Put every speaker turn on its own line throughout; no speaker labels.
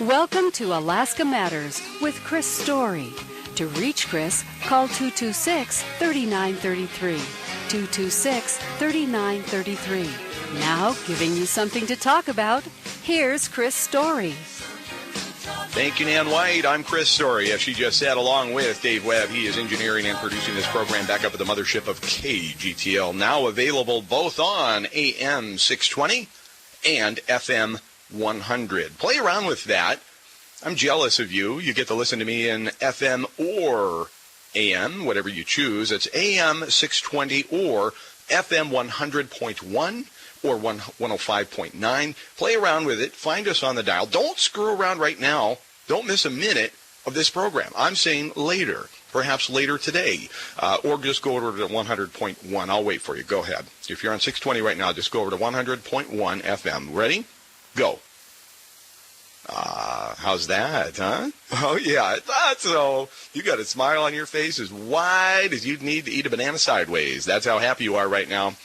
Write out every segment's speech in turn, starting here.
Welcome to Alaska Matters with Chris Story. To reach Chris, call 226-3933. 226-3933. Now, giving you something to talk about, here's Chris Story.
Thank you, Nan White. I'm Chris Story. As she just said, along with Dave Webb, he is engineering and producing this program back up at the mothership of KGTL, now available both on AM 620 and FM 100. Play around with that. I'm jealous of you. You get to listen to me in FM or AM, whatever you choose. It's AM 620 or FM 100.1 or 105.9. Play around with it. Find us on the dial. Don't screw around right now. Don't miss a minute of this program. I'm saying later, perhaps later today, or just go over to 100.1. I'll wait for you. Go ahead. If you're on 620 right now, just go over to 100.1 FM. Ready? Go. How's that, huh? Oh, yeah, I thought so. You got a smile on your face as wide as you'd need to eat a banana sideways. That's how happy you are right now.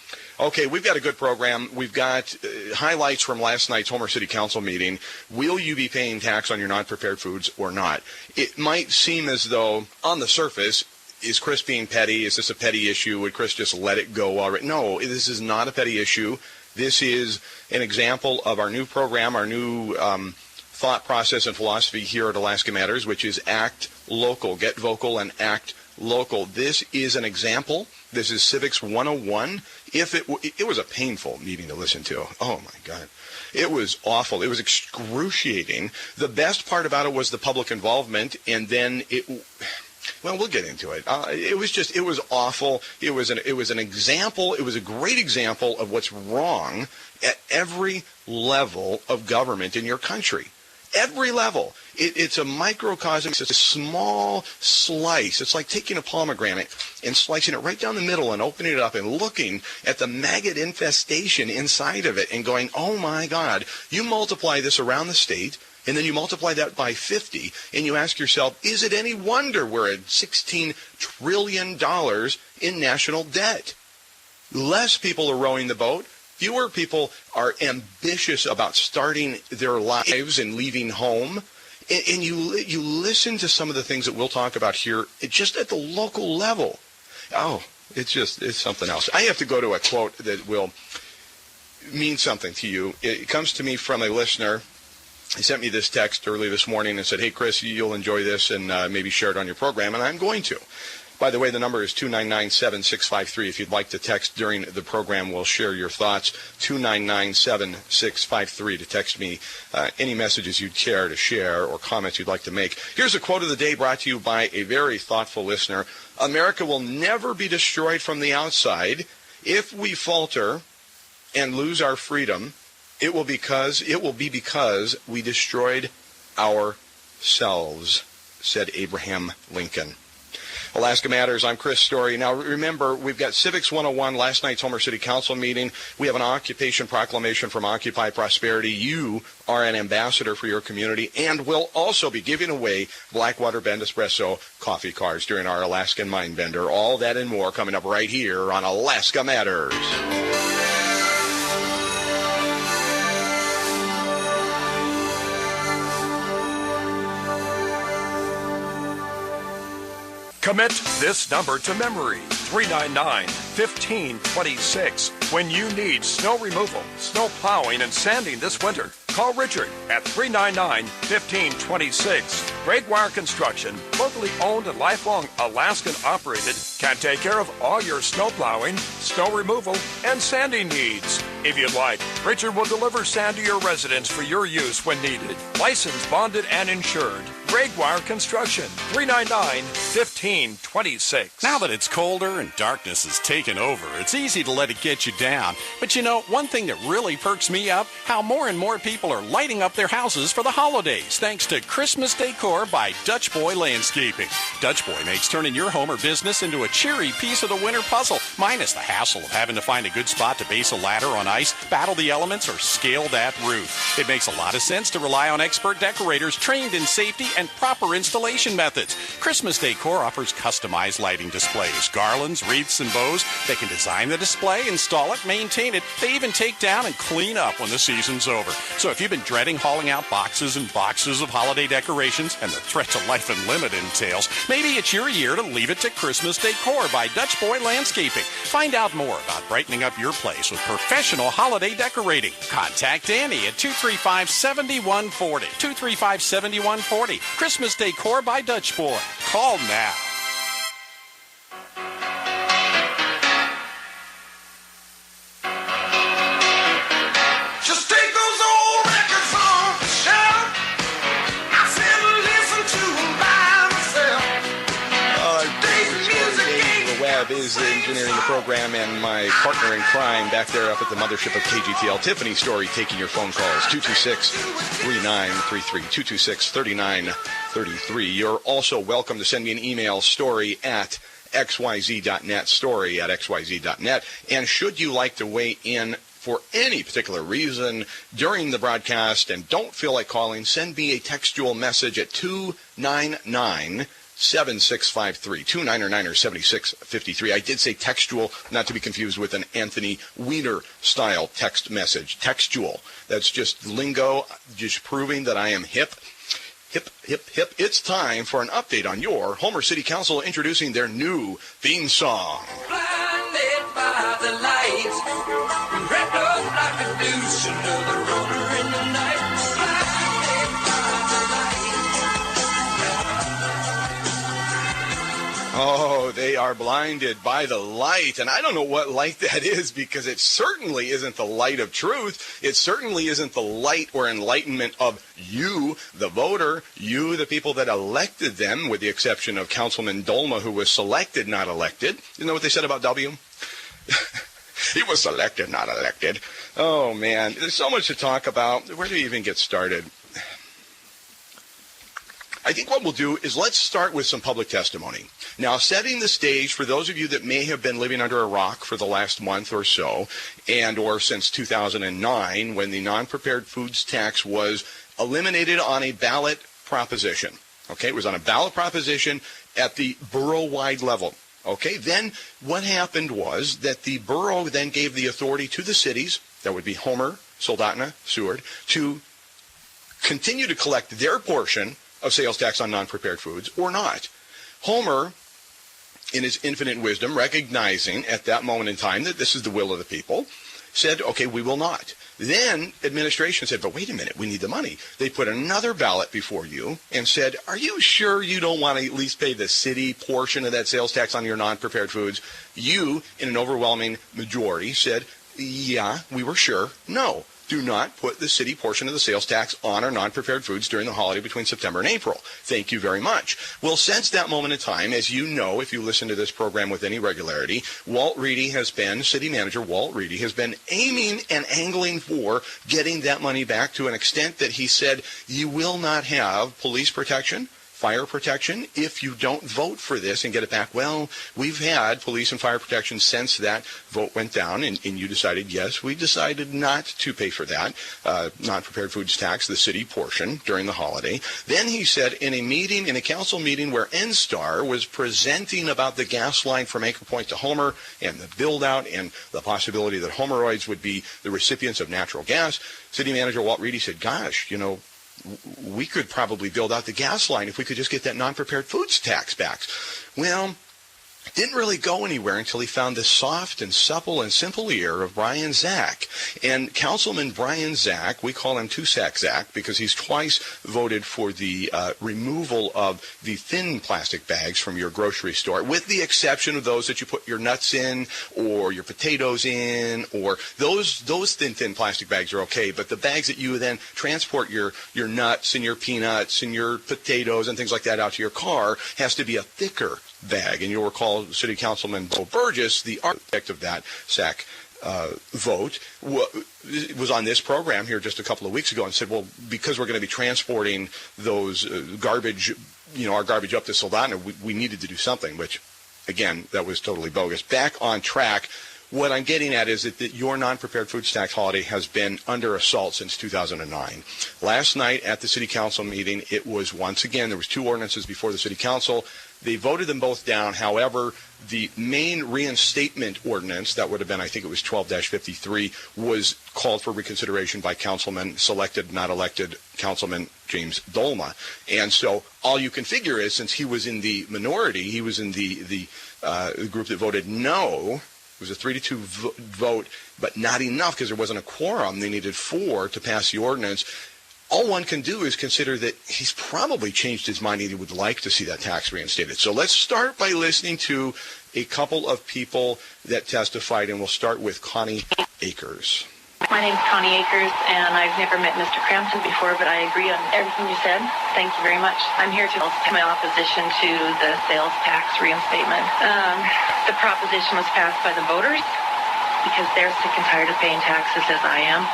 Okay, we've got a good program. We've got highlights from last night's Homer City Council meeting. Will you be paying tax on your non-prepared foods or not? It might seem as though, on the surface, is Chris being petty? Is this a petty issue? Would Chris just let it go already? No, this is not a petty issue. This is an example of our new program, our new thought process and philosophy here at Alaska Matters, which is act local, get vocal and act local. This is an example. This is Civics 101. It was a painful meeting to listen to. Oh, my God. It was awful. It was excruciating. The best part about it was the public involvement, and then well, we'll get into it. It was awful. It was an example. It was a great example of what's wrong at every level of government in your country. Every level. It's a microcosm. It's a small slice. It's like taking a pomegranate and slicing it right down the middle and opening it up and looking at the maggot infestation inside of it and going, oh, my God. You multiply this around the state, and then you multiply that by 50, and you ask yourself, is it any wonder we're at $16 trillion in national debt? Less people are rowing the boat. Fewer people are ambitious about starting their lives and leaving home. And you listen to some of the things that we'll talk about here just at the local level. Oh, it's something else. I have to go to a quote that will mean something to you. It comes to me from a listener. He sent me this text early this morning and said, hey, Chris, you'll enjoy this and maybe share it on your program, and I'm going to. By the way, the number is 299-7653. If you'd like to text during the program, we'll share your thoughts. 299-7653 to text me any messages you'd care to share or comments you'd like to make. Here's a quote of the day brought to you by a very thoughtful listener. America will never be destroyed from the outside. If we falter and lose our freedom, it will be because we destroyed ourselves, said Abraham Lincoln. Alaska Matters, I'm Chris Story. Now remember, we've got Civics 101, last night's Homer City Council meeting. We have an occupation proclamation from Occupy Prosperity. You are an ambassador for your community, and we'll also be giving away Blackwater Bend Espresso coffee cards during our Alaskan Mind Bender. All that and more coming up right here on Alaska Matters.
Commit this number to memory, 399-1526. When you need snow removal, snow plowing, and sanding this winter, call Richard at 399-1526. Great Wire Construction, locally owned and lifelong Alaskan operated, can take care of all your snow plowing, snow removal, and sanding needs. If you'd like, Richard will deliver sand to your residence for your use when needed. Licensed, bonded, and insured. Great Wire Construction, 399-1526.
Now that it's colder and darkness has taken over, it's easy to let it get you down. But you know, one thing that really perks me up, how more and more people are lighting up their houses for the holidays, thanks to Christmas Decor by Dutch Boy Landscaping. Dutch Boy makes turning your home or business into a cheery piece of the winter puzzle, minus the hassle of having to find a good spot to base a ladder on ice, battle the elements, or scale that roof. It makes a lot of sense to rely on expert decorators trained in safety and proper installation methods. Christmas Decor offers customized lighting displays, garlands, wreaths, and bows. They can design the display, install it, maintain it. They even take down and clean up when the season's over. So if you've been dreading hauling out boxes and boxes of holiday decorations and the threat to life and limit entails, maybe it's your year to leave it to Christmas Decor by Dutch Boy Landscaping. Find out more about brightening up your place with professional holiday decorating. Contact Danny at 235-7140. 235-7140. Christmas Decor by Dutch Boy. Call now.
Just take those old records off the shelf. I said listen to them by myself.
Dave Webb is engineering the program, and my partner in crime back there up at the mothership of KGTL, Tiffany Story, taking your phone calls, 226-3933, 226-3933. You're also welcome to send me an email, story at xyz.net, story at xyz.net. And should you like to weigh in for any particular reason during the broadcast and don't feel like calling, send me a textual message at 299-7653, 299-7653. I did say textual, not to be confused with an Anthony Weiner style text message. Textual. That's just lingo, just proving that I am hip. Hip, hip, hip. It's time for an update on your Homer City Council introducing their new theme song.
Blinded by the lights, wrapped up like a douche, another roller in the night. Blinded by the light.
Oh, they are blinded by the light. And I don't know what light that is, because it certainly isn't the light of truth. It certainly isn't the light or enlightenment of you, the voter, you, the people that elected them, with the exception of Councilman Dolma, who was selected, not elected. You know what they said about W? He was selected, not elected. Oh, man. There's so much to talk about. Where do you even get started? I think what we'll do is let's start with some public testimony. Now, setting the stage for those of you that may have been living under a rock for the last month or so, and or since 2009, when the non-prepared foods tax was eliminated on a ballot proposition. Okay, it was on a ballot proposition at the borough-wide level. Okay, then what happened was that the borough then gave the authority to the cities, that would be Homer, Soldotna, Seward, to continue to collect their portion of sales tax on non-prepared foods or not. Homer, in his infinite wisdom, recognizing at that moment in time that this is the will of the people, said, okay, we will not. Then administration said, but wait a minute, we need the money. They put another ballot before you and said, are you sure you don't want to at least pay the city portion of that sales tax on your non-prepared foods? You, in an overwhelming majority, said, yeah, we were sure. No. Do not put the city portion of the sales tax on our non-prepared foods during the holiday between September and April. Thank you very much. Well, since that moment in time, as you know, if you listen to this program with any regularity, city manager Walt Reedy has been aiming and angling for getting that money back, to an extent that he said you will not have police protection, fire protection if you don't vote for this and get it back. Well, we've had police and fire protection since that vote went down, and you decided, yes, we decided not to pay for that non-prepared foods tax, the city portion, during the holiday. Then he said in a council meeting where NSTAR was presenting about the gas line from Anchor Point to Homer and the build-out and the possibility that Homeroids would be the recipients of natural gas, city manager Walt Reedy said, gosh, we could probably build out the gas line if we could just get that non-prepared foods tax back. Well, didn't really go anywhere until he found the soft and supple and simple ear of Brian Zach. And Councilman Brian Zach, we call him Two-Sack Zach because he's twice voted for the removal of the thin plastic bags from your grocery store, with the exception of those that you put your nuts in or your potatoes in, or those thin plastic bags are okay, but the bags that you then transport your nuts and your peanuts and your potatoes and things like that out to your car has to be a thicker bag. And you'll recall City Councilman Bo Burgess, the architect of that SAC vote, was on this program here just a couple of weeks ago and said, well, because we're going to be transporting those garbage, our garbage up to Soldotna, we needed to do something, which, again, that was totally bogus. Back on track, what I'm getting at is that your non-prepared foods tax holiday has been under assault since 2009. Last night at the city council meeting, it was once again, there was two ordinances before the city council. They voted them both down. However, the main reinstatement ordinance, that would have been, I think it was 12-53, was called for reconsideration by Councilman, selected, not elected, Councilman James Dolma. And so all you can figure is, since he was in the minority, he was in the group that voted no. It was a 3-2 vote, but not enough because there wasn't a quorum. They needed 4 to pass the ordinance. All one can do is consider that he's probably changed his mind and he would like to see that tax reinstated. So let's start by listening to a couple of people that testified, and we'll start with Connie Akers.
My name's Connie Akers, and I've never met Mr. Crampton before, but I agree on everything you said. Thank you very much. I'm here to my opposition to the sales tax reinstatement. The proposition was passed by the voters because they're sick and tired of paying taxes, as I am.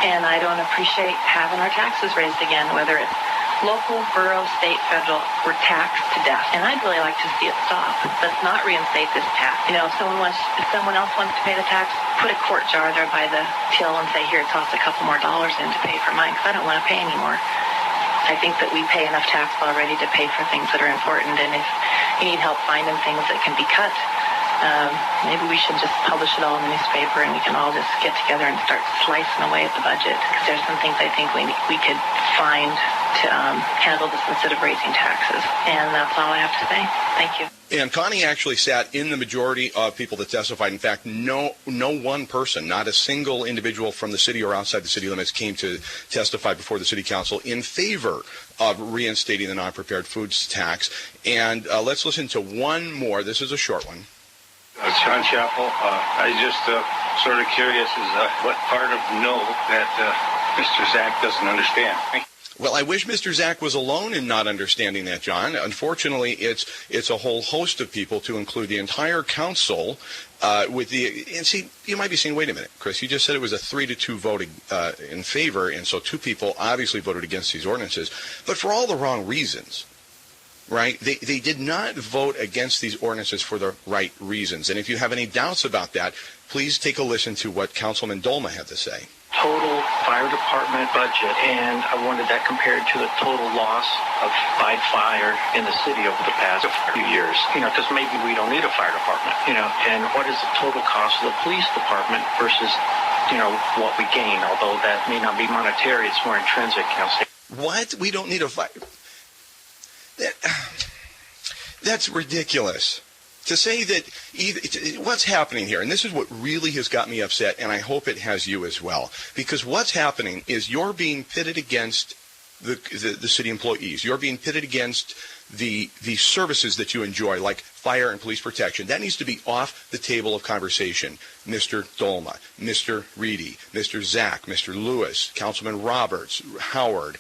And I don't appreciate having our taxes raised again, whether it's local, borough, state, federal. We're taxed to death. And I'd really like to see it stop. Let's not reinstate this tax. You know, if someone else wants to pay the tax, put a quart jar there by the till and say, here, toss a couple more dollars in to pay for mine, because I don't want to pay anymore. I think that we pay enough tax already to pay for things that are important. And if you need help finding things that can be cut, maybe we should just publish it all in the newspaper and we can all just get together and start slicing away at the budget, because there's some things I think we could find to handle this instead of raising taxes. And that's all I have to say. Thank you.
And Connie actually sat in the majority of people that testified. In fact, no one person, not a single individual from the city or outside the city limits came to testify before the city council in favor of reinstating the non-prepared foods tax. And let's listen to one more. This is a short one.
John Chappell, I just sort of curious as what part of no that Mr. Zach doesn't understand.
Well, I wish Mr. Zach was alone in not understanding that, John. Unfortunately, it's a whole host of people, to include the entire council. And see, you might be saying, wait a minute, Chris, you just said it was a 3-2 vote in favor, and so 2 people obviously voted against these ordinances, but for all the wrong reasons. Right? They did not vote against these ordinances for the right reasons. And if you have any doubts about that, please take a listen to what Councilman Dolma had to say.
Total fire department budget, and I wanted that compared to the total loss by fire in the city over the past few years. You know, because maybe we don't need a fire department, you know, and what is the total cost of the police department versus, you know, what we gain, although that may not be monetary, it's more intrinsic. You know.
What? We don't need a fire... That's ridiculous. To say that what's happening here, and this is what really has got me upset, and I hope it has you as well, because what's happening is you're being pitted against the city employees. You're being pitted against the services that you enjoy, like fire and police protection. That needs to be off the table of conversation. Mr. Dolma, Mr. Reedy, Mr. Zach, Mr. Lewis, Councilman Roberts, Howard,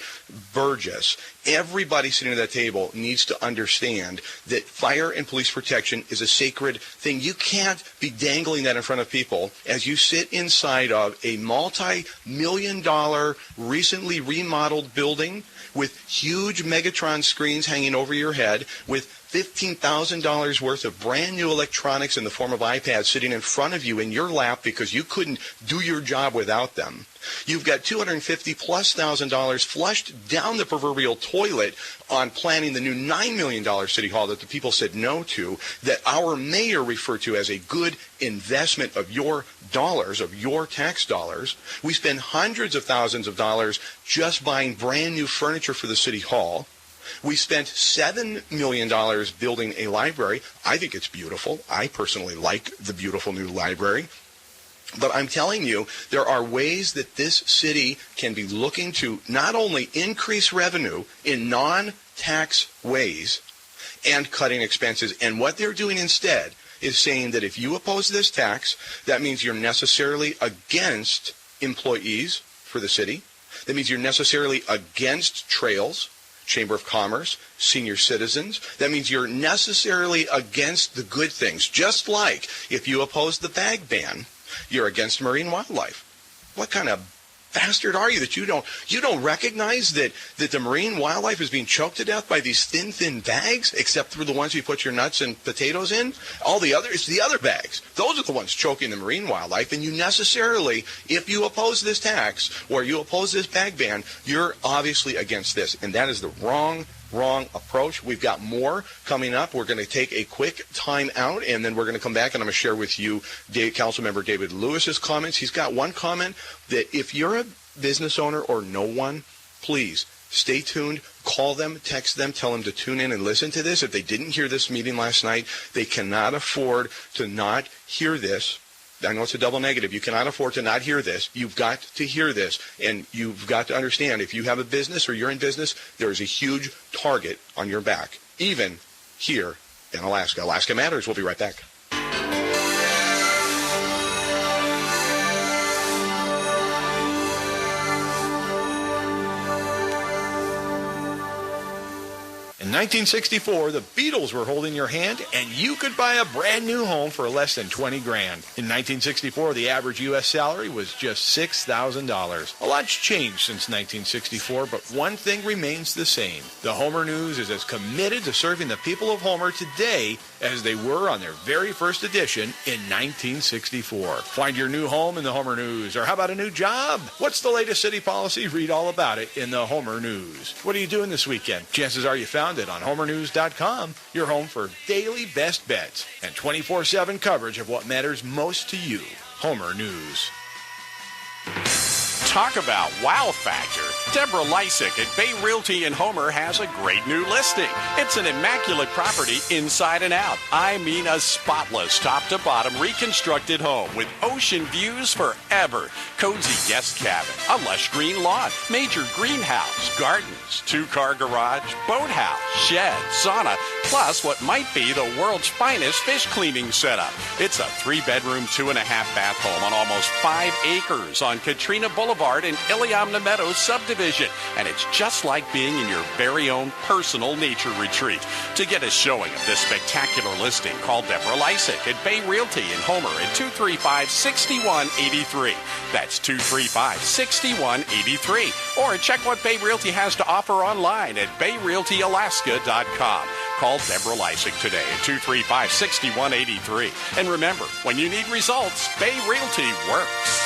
Burgess, everybody sitting at that table needs to understand that fire and police protection is a sacred thing. You can't be dangling that in front of people as you sit inside of a multi-million-dollar, recently remodeled building with huge Megatron screens hanging over your head, with $15,000 worth of brand new electronics in the form of iPads sitting in front of you in your lap because you couldn't do your job without them. You've got $250,000+ flushed down the proverbial toilet on planning the new $9 million city hall that the people said no to, that our mayor referred to as a good investment of your dollars, of your tax dollars. We spend hundreds of thousands of dollars just buying brand new furniture for the city hall. We spent $7 million building a library. I think it's beautiful. I personally like the beautiful new library. But I'm telling you, there are ways that this city can be looking to not only increase revenue in non-tax ways and cutting expenses. And what they're doing instead is saying that if you oppose this tax, that means you're necessarily against employees for the city. That means you're necessarily against trails, Chamber of Commerce, senior citizens. That means you're necessarily against the good things. Just like if you oppose the bag ban, you're against marine wildlife. What kind of bastard are you that you don't recognize that the marine wildlife is being choked to death by these thin bags, except for the ones you put your nuts and potatoes in? All the other, it's the other bags. Those are the ones choking the marine wildlife, and you necessarily, if you oppose this tax or you oppose this bag ban, you're obviously against this, and that is the wrong approach. We've got more coming up. We're going to take a quick time out, and then we're going to come back, and I'm going to share with you Councilmember David Lewis's comments. He's got one comment that if you're a business owner or no one, please stay tuned. Call them, text them, tell them to tune in and listen to this. If they didn't hear this meeting last night, they cannot afford to not hear this. I know it's a double negative. You cannot afford to not hear this. You've got to hear this, and you've got to understand if you have a business or you're in business, there is a huge target on your back, even here in Alaska. Alaska Matters. We'll be right back. In 1964, the Beatles were holding your hand, and you could buy a brand new home for less than $20,000. In 1964, the average U.S. salary was just $6,000. A lot's changed since 1964, but one thing remains the same. The Homer News is as committed to serving the people of Homer today as they were on their very first edition in 1964. Find your new home in the Homer News, or how about a new job? What's the latest city policy? Read all about it in the Homer News. What are you doing this weekend? Chances are you found it on homernews.com, your home for daily best bets and 24/7 coverage of what matters most to you. Homer News.
Talk about wow factor. Deborah Lysick at Bay Realty in Homer has a great new listing. It's an immaculate property inside and out. I mean a spotless top-to-bottom reconstructed home with ocean views forever. Cozy guest cabin, a lush green lawn, major greenhouse, gardens, two-car garage, boathouse, shed, sauna, plus what might be the world's finest fish cleaning setup. It's a 3-bedroom, 2.5-bath home on almost 5 acres on Katrina Boulevard in Iliamna Meadows subdivision, and it's just like being in your very own personal nature retreat. To get a showing of this spectacular listing, call Deborah Lysick at Bay Realty in Homer at 235-6183. That's 235-6183. Or check what Bay Realty has to offer online at bayrealtyalaska.com. Call Deborah Lysick today at 235-6183. And remember, when you need results, Bay Realty works.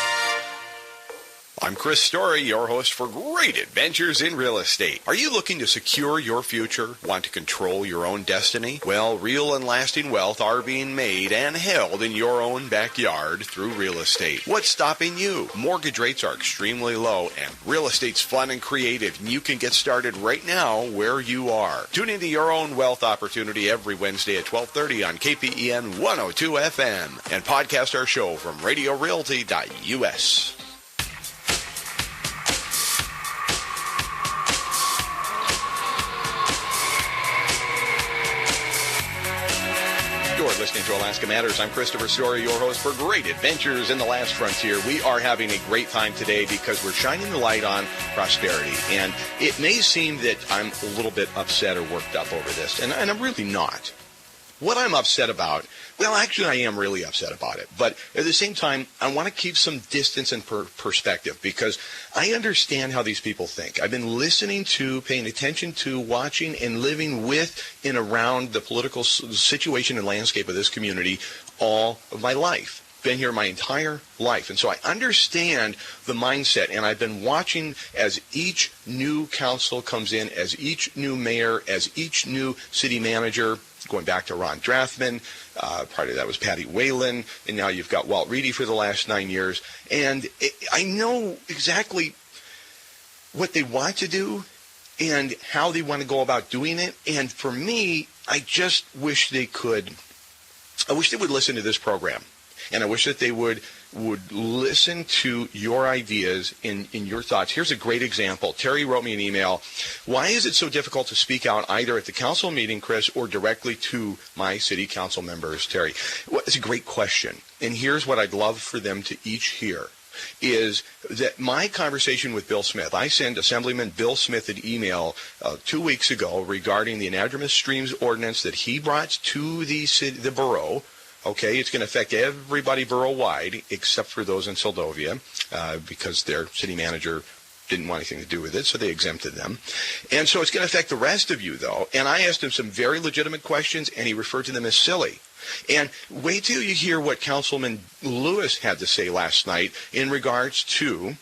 I'm Chris Story, your host for Great Adventures in Real Estate. Are you looking to secure your future? Want to control your own destiny? Well, real and lasting wealth are being made and held in your own backyard through real estate. What's stopping you? Mortgage rates are extremely low, and real estate's fun and creative, and you can get started right now where you are. Tune into Your Own Wealth Opportunity every Wednesday at 12:30 on KPEN 102 FM, and podcast our show from RadioRealty.us. You're listening to Alaska Matters. I'm Christopher Story, your host for Great Adventures in the Last Frontier. We are having a great time today because we're shining the light on prosperity. And it may seem that I'm a little bit upset or worked up over this, and I'm really not. What I'm upset about, well, actually I am really upset about it. But at the same time, I want to keep some distance and perspective because I understand how these people think. I've been listening to, paying attention to, watching, and living with and around the political situation and landscape of this community all of my life. Been here my entire life. And so I understand the mindset, and I've been watching as each new council comes in, as each new mayor, as each new city manager, going back to Ron Drathman, prior to that was Patty Whalen, and now you've got Walt Reedy for the last 9 years. And I know exactly what they want to do and how they want to go about doing it. And for me, I just wish they would listen to this program. And I wish that they would listen to your ideas and your thoughts. Here's a great example. Terry wrote me an email. Why is it so difficult to speak out either at the council meeting, Chris, or directly to my city council members, Terry? Well, it's a great question. And here's what I'd love for them to each hear. Is that my conversation with Bill Smith. I sent Assemblyman Bill Smith an email 2 weeks ago regarding the anadromous streams ordinance that he brought to the borough Okay, it's going to affect everybody borough-wide except for those in Seldovia because their city manager didn't want anything to do with it, so they exempted them. And so it's going to affect the rest of you, though. And I asked him some very legitimate questions, and he referred to them as silly. And wait till you hear what Councilman Lewis had to say last night in regards to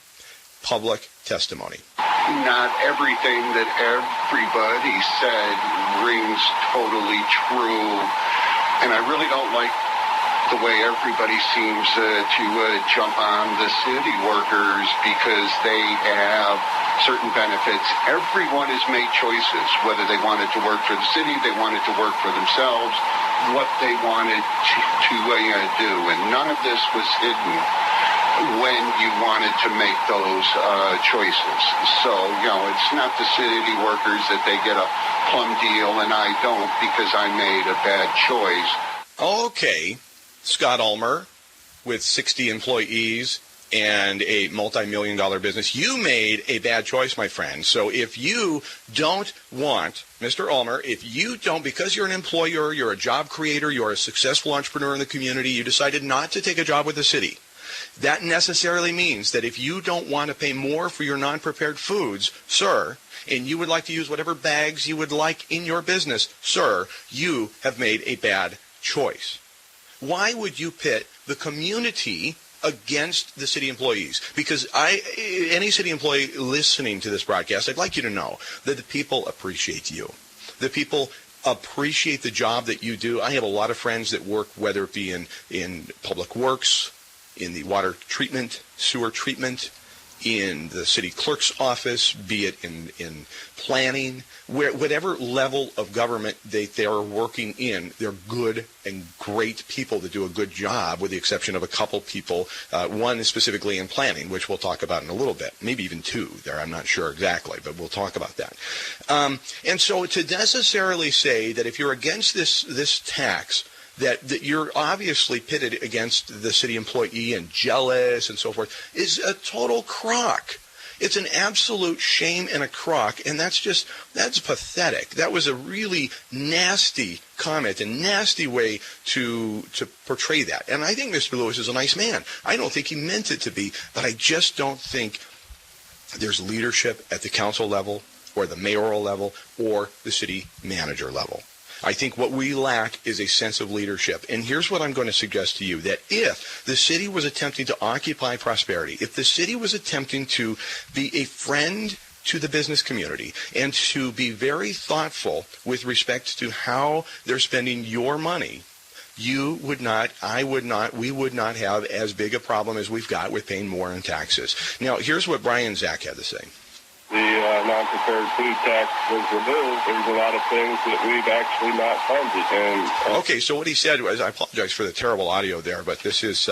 public testimony.
Not everything that everybody said rings totally true, and I really don't like the way everybody seems to jump on the city workers because they have certain benefits. Everyone has made choices, whether they wanted to work for the city, they wanted to work for themselves, what they wanted to do, and none of this was hidden when you wanted to make those choices. So, it's not the city workers that they get a plum deal and I don't because I made a bad choice.
Okay, Scott Ulmer with 60 employees and a multi-million-dollar business. You made a bad choice, my friend. So if you don't want, Mr. Ulmer, if you don't, because you're an employer, you're a job creator, you're a successful entrepreneur in the community, you decided not to take a job with the city. That necessarily means that if you don't want to pay more for your non-prepared foods, sir, and you would like to use whatever bags you would like in your business, sir, you have made a bad choice. Why would you pit the community against the city employees? Because any city employee listening to this broadcast, I'd like you to know that the people appreciate you. The people appreciate the job that you do. I have a lot of friends that work, whether it be in public works, in the water treatment, sewer treatment, in the city clerk's office, be it in planning, whatever level of government they are working in, they're good and great people that do a good job, with the exception of a couple people, one is specifically in planning, which we'll talk about in a little bit, maybe even two there, I'm not sure exactly, but we'll talk about that. And so to necessarily say that if you're against this tax, that you're obviously pitted against the city employee and jealous and so forth is a total crock. It's an absolute shame and a crock, and that's pathetic. That was a really nasty comment, a nasty way to portray that. And I think Mr. Lewis is a nice man. I don't think he meant it to be, but I just don't think there's leadership at the council level or the mayoral level or the city manager level. I think what we lack is a sense of leadership. And here's what I'm going to suggest to you, that if the city was attempting to occupy prosperity, if the city was attempting to be a friend to the business community and to be very thoughtful with respect to how they're spending your money, you would not, I would not, we would not have as big a problem as we've got with paying more in taxes. Now, here's what Brian Zach had to say.
The non-prepared food tax was removed. There's a lot of things that we've actually not funded.
Okay, so what he said was, I apologize for the terrible audio there, but this is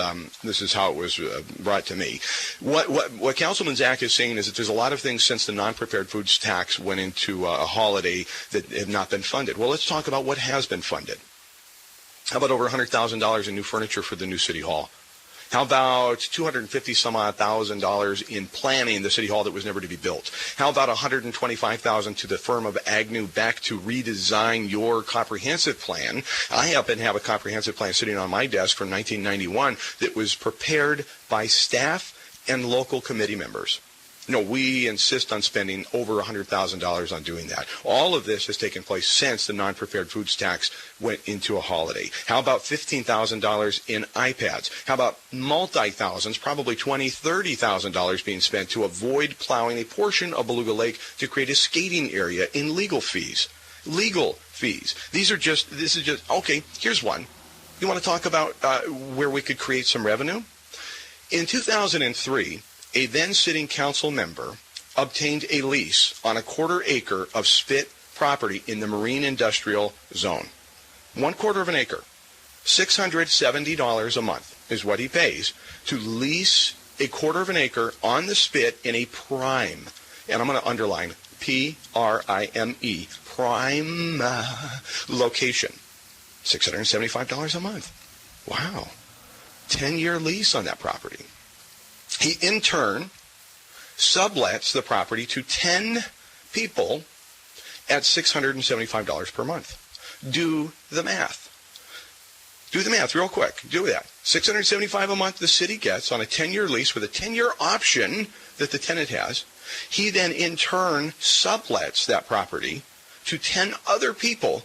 how it was brought to me. What Councilman Zach is saying is that there's a lot of things since the non-prepared foods tax went into a holiday that have not been funded. Well, let's talk about what has been funded. How about over $100,000 in new furniture for the new city hall? How about $250,000 in planning the city hall that was never to be built? How about $125,000 to the firm of Agnew Beck to redesign your comprehensive plan? I happen to have a comprehensive plan sitting on my desk from 1991 that was prepared by staff and local committee members. We insist on spending over $100,000 on doing that. All of this has taken place since the non-prepared foods tax went into a holiday. How about $15,000 in iPads? How about multi-thousands, probably $20,000, $30,000 being spent to avoid plowing a portion of Beluga Lake to create a skating area in legal fees? Legal fees. This is just, okay, here's one. You want to talk about where we could create some revenue? In 2003, a then-sitting council member obtained a lease on a 1/4 acre of spit property in the marine industrial zone. 1/4 acre. $670 a month is what he pays to lease a 1/4 acre on the spit in a prime, and I'm going to underline P-R-I-M-E, prime location. $675 a month. Wow. 10-year lease on that property. He, in turn, sublets the property to 10 people at $675 per month. Do the math. Do the math real quick. Do that. $675 a month the city gets on a 10-year lease with a 10-year option that the tenant has. He then, in turn, sublets that property to 10 other people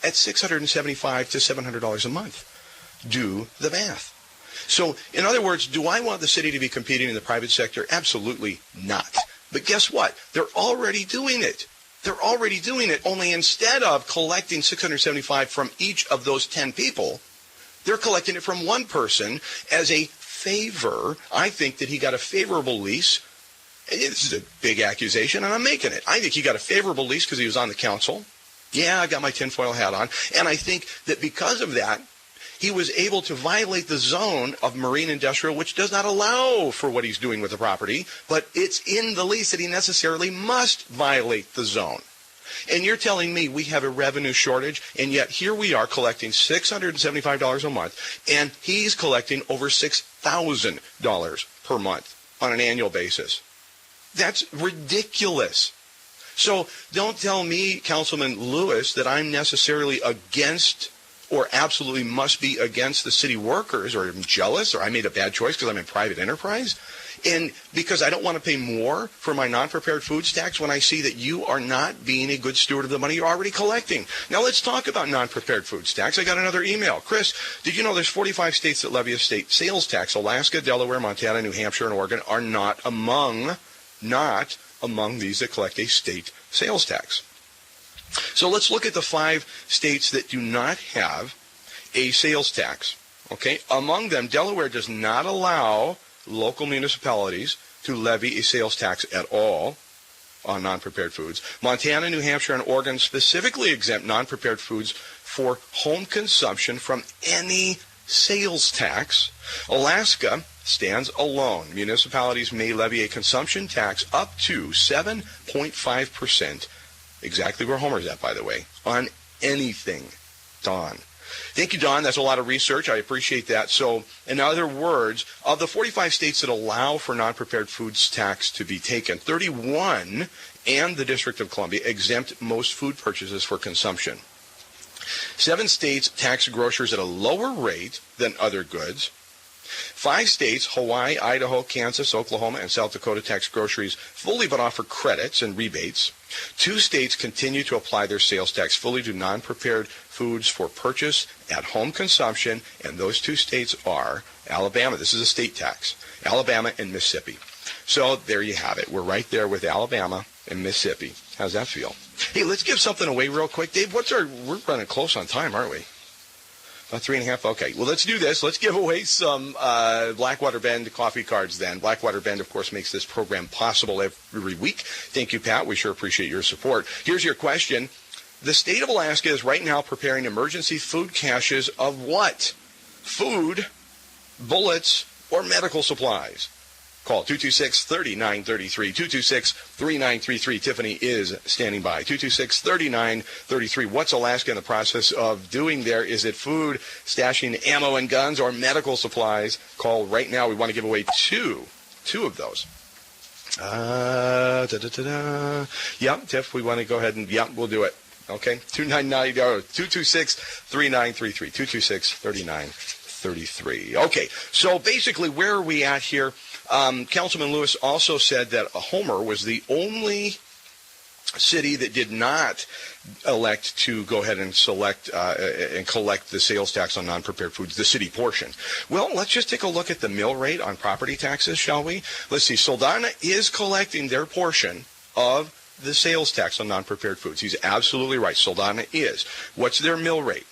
at $675 to $700 a month. Do the math. So, in other words, do I want the city to be competing in the private sector? Absolutely not. But guess what? They're already doing it. They're already doing it, only instead of collecting $675 from each of those 10 people, they're collecting it from one person as a favor. I think that he got a favorable lease. This is a big accusation, and I'm making it. I think he got a favorable lease because he was on the council. Yeah, I got my tinfoil hat on. And I think that because of that, he was able to violate the zone of marine industrial, which does not allow for what he's doing with the property, but it's in the lease that he necessarily must violate the zone. And you're telling me we have a revenue shortage, and yet here we are collecting $675 a month, and he's collecting over $6,000 per month on an annual basis. That's ridiculous. So don't tell me, Councilman Lewis, that I'm necessarily against or absolutely must be against the city workers, or I'm jealous, or I made a bad choice because I'm in private enterprise, and because I don't want to pay more for my non-prepared foods tax when I see that you are not being a good steward of the money you're already collecting. Now let's talk about non-prepared foods tax. I got another email. Chris, did you know there's 45 states that levy a state sales tax? Alaska, Delaware, Montana, New Hampshire, and Oregon are not among these that collect a state sales tax. So let's look at the 5 states that do not have a sales tax. Okay, among them, Delaware does not allow local municipalities to levy a sales tax at all on non-prepared foods. Montana, New Hampshire, and Oregon specifically exempt non-prepared foods for home consumption from any sales tax. Alaska stands alone. Municipalities may levy a consumption tax up to 7.5%. Exactly where Homer's at, by the way, on anything. Don. Thank you, Don. That's a lot of research. I appreciate that. So, in other words, of the 45 states that allow for non-prepared foods tax to be taken, 31 and the District of Columbia exempt most food purchases for consumption. 7 states tax grocers at a lower rate than other goods. 5 states, Hawaii, Idaho, Kansas, Oklahoma, and South Dakota, tax groceries fully but offer credits and rebates. 2 states continue to apply their sales tax fully to non-prepared foods for purchase at home consumption, and those 2 states are Alabama. This is a state tax. Alabama and Mississippi. So there you have it. We're right there with Alabama and Mississippi. How's that feel? Hey, let's give something away real quick. Dave, we're running close on time, aren't we? About 3.5? Okay. Well, let's do this. Let's give away some Blackwater Bend coffee cards then. Blackwater Bend, of course, makes this program possible every week. Thank you, Pat. We sure appreciate your support. Here's your question. The state of Alaska is right now preparing emergency food caches of what? Food, bullets, or medical supplies? Call 226-3933, 226-3933. Tiffany is standing by. 226-3933. What's Alaska in the process of doing there? Is it food, stashing ammo and guns, or medical supplies? Call right now. We want to give away two of those. Yep, Tiff, we want to go ahead and, we'll do it. Okay, 226-3933, 226-3933. Okay, so basically where are we at here? Councilman Lewis also said that Homer was the only city that did not elect to go ahead and select and collect the sales tax on non-prepared foods, the city portion. Well, let's just take a look at the mill rate on property taxes, shall we? Let's see. Soldana is collecting their portion of the sales tax on non-prepared foods. He's absolutely right. Soldana is. What's their mill rate?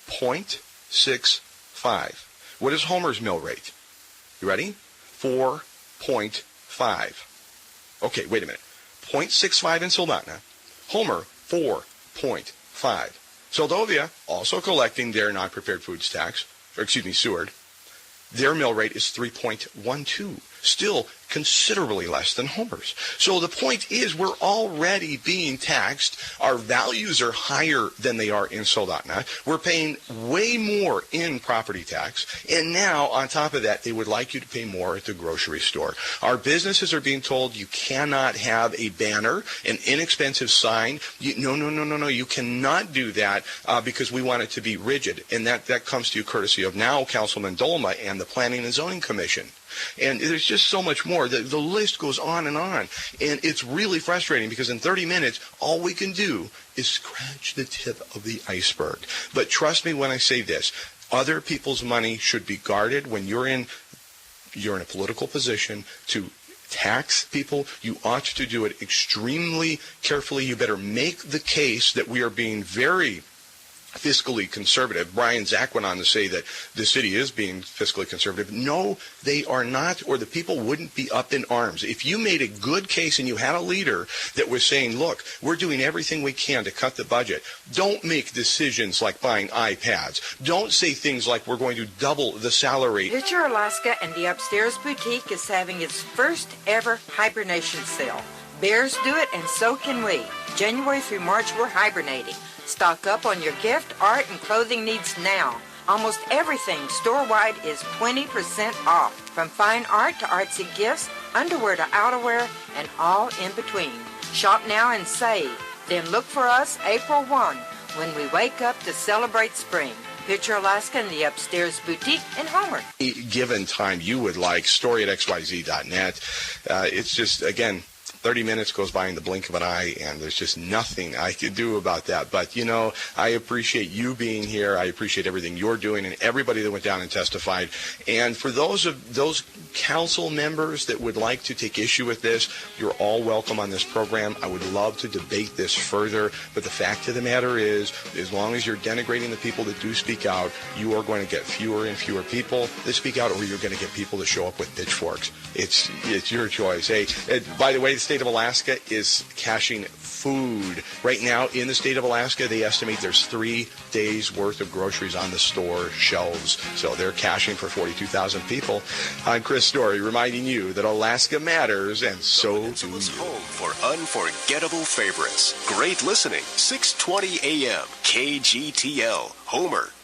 0.65. What is Homer's mill rate? You ready? 4.5. Okay, wait a minute. 0.65 in Soldana. Homer, 4.5. Soldovia, also collecting their non-prepared foods tax, Seward. Their mill rate is 3.12. still considerably less than Homer's. So the point is, we're already being taxed. Our values are higher than they are in Soldotna. We're paying way more in property tax. And now, on top of that, they would like you to pay more at the grocery store. Our businesses are being told you cannot have a banner, an inexpensive sign. No. You cannot do that because we want it to be rigid. And that comes to you courtesy of now Councilman Dolma and the Planning and Zoning Commission. And there's just so much more. The list goes on. And it's really frustrating because in 30 minutes, all we can do is scratch the tip of the iceberg. But trust me when I say this. Other people's money should be guarded. When you're in a political position to tax people, you ought to do it extremely carefully. You better make the case that we are being very fiscally conservative. Brian Zach went on to say that the city is being fiscally conservative. No, they are not, or the people wouldn't be up in arms. If you made a good case and you had a leader that was saying, look, we're doing everything we can to cut the budget, don't make decisions like buying iPads. Don't say things like we're going to double the salary.
Picture Alaska and the Upstairs Boutique is having its first ever hibernation sale. Bears do it and so can we. January through March, we're hibernating. Stock up on your gift, art, and clothing needs now. Almost everything store-wide is 20% off. From fine art to artsy gifts, underwear to outerwear, and all in between. Shop now and save. Then look for us April 1 when we wake up to celebrate spring. Picture Alaska and the Upstairs Boutique in Homer.
Given time you would like, story at xyz.net. It's just, again, 30 minutes goes by in the blink of an eye, and there's just nothing I can do about that. But, I appreciate you being here. I appreciate everything you're doing and everybody that went down and testified. And for those council members that would like to take issue with this, you're all welcome on this program. I would love to debate this further. But the fact of the matter is, as long as you're denigrating the people that do speak out, you are going to get fewer and fewer people that speak out, or you're going to get people that show up with pitchforks. It's your choice. Hey, by the way, the state of Alaska is caching food. Right now in the state of Alaska, they estimate there's 3 days worth of groceries on the store shelves. So they're caching for 42,000 people. I'm Chris Story, reminding you that Alaska matters, and so do you.
Home for unforgettable favorites. Great listening. 6:20 a.m. KGTL, Homer.